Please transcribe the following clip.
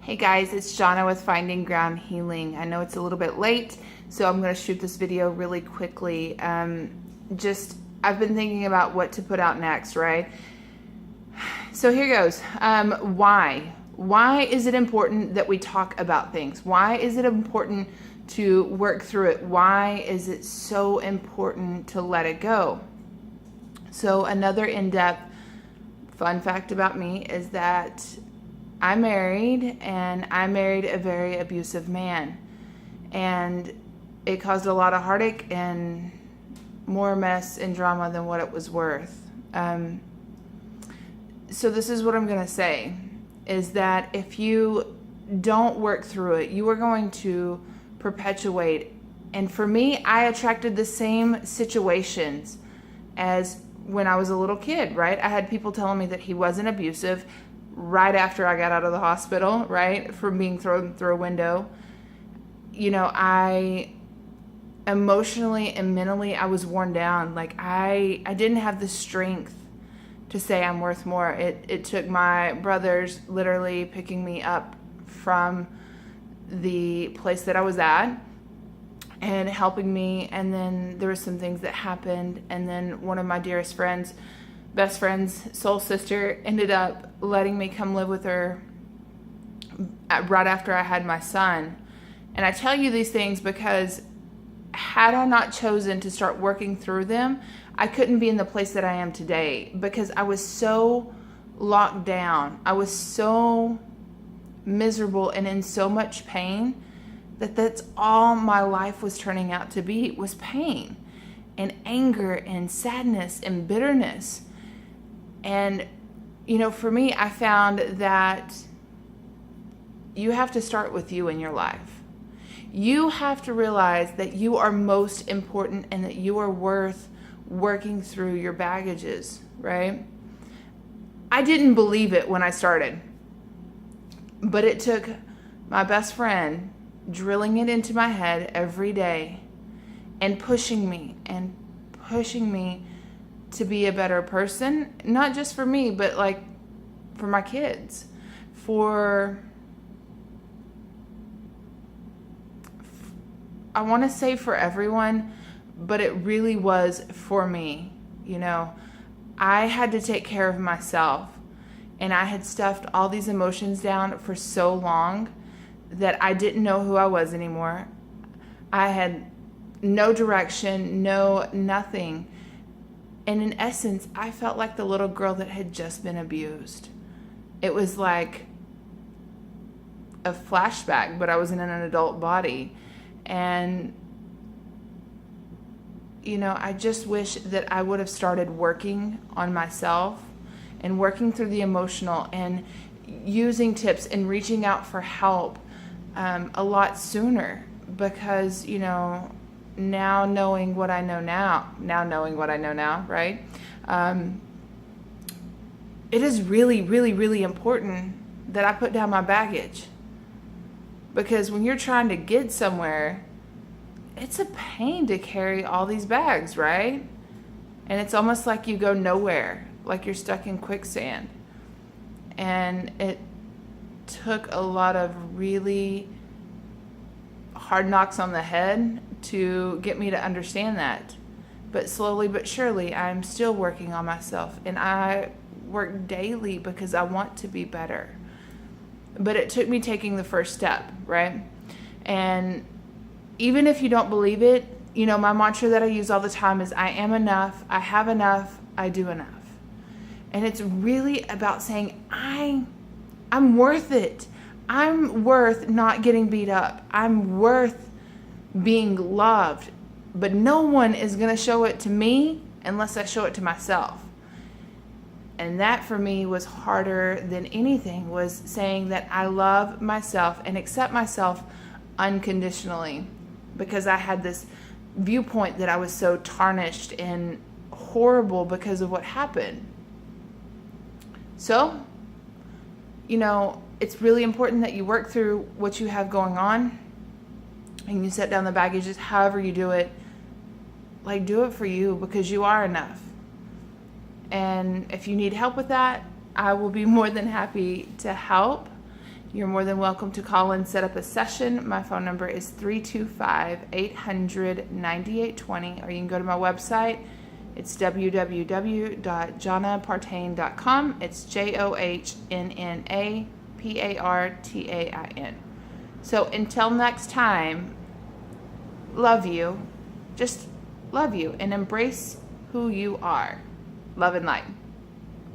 Hey guys, it's Jonna with Finding Ground Healing. I know it's a little bit late, so I'm going to shoot this video really quickly. I've been thinking about what to put out next, right? So here goes. Why? Why is it important that we talk about things? Why is it important to work through it? Why is it so important to let it go? So another in-depth fun fact about me is that I'm married, and I married a very abusive man, and it caused a lot of heartache and more mess and drama than what it was worth. So this is what I'm going to say, is that if you don't work through it, you are going to perpetuate. And for me, I attracted the same situations as when I was a little kid, right? I had people telling me that he wasn't abusive right after I got out of the hospital, right, from being thrown through a window. You know, I emotionally and mentally, I was worn down. Like I didn't have the strength to say I'm worth more. It took my brothers literally picking me up from the place that I was at and helping me. And then there were some things that happened. And then one of my dearest friends, best friend's soul sister, ended up letting me come live with her right after I had my son. And I tell you these things because had I not chosen to start working through them, I couldn't be in the place that I am today, because I was so locked down. I was so miserable and in so much pain that that's all my life was turning out to be, was pain and anger and sadness and bitterness. And, you know, for me, I found that you have to start with you in your life. You have to realize that you are most important and that you are worth working through your baggages, right? I didn't believe it when I started, but it took my best friend drilling it into my head every day and pushing me to be a better person, not just for me, but like for my kids, I want to say for everyone, but it really was for me. You know, I had to take care of myself, and I had stuffed all these emotions down for so long that I didn't know who I was anymore. I had no direction, nothing. And in essence, I felt like the little girl that had just been abused. It was like a flashback, but I was in an adult body. And, you know, I just wish that I would have started working on myself and working through the emotional and using tips and reaching out for help a lot sooner, because, you know, now knowing what I know now, right? It is really, really, really important that I put down my baggage, because when you're trying to get somewhere, it's a pain to carry all these bags, right? And it's almost like you go nowhere, like you're stuck in quicksand. And it took a lot of really hard knocks on the head to get me to understand that. But slowly but surely, I'm still working on myself, and I work daily because I want to be better. But it took me taking the first step, right? And even if you don't believe it, you know, my mantra that I use all the time is I am enough, I have enough, I do enough. And it's really about saying I'm worth it. I'm worth not getting beat up. I'm worth being loved. But no one is going to show it to me unless I show it to myself. And that for me was harder than anything, was saying that I love myself and accept myself unconditionally, because I had this viewpoint that I was so tarnished and horrible because of what happened. So, you know, it's really important that you work through what you have going on and you set down the baggages, however you do it. Like, do it for you, because you are enough. And if you need help with that, I will be more than happy to help. You're more than welcome to call and set up a session. My phone number is 325-800-9820, or you can go to my website. It's www.johnapartain.com. It's JOHNNAPARTAIN. So until next time, love you. Just love you and embrace who you are. Love and light.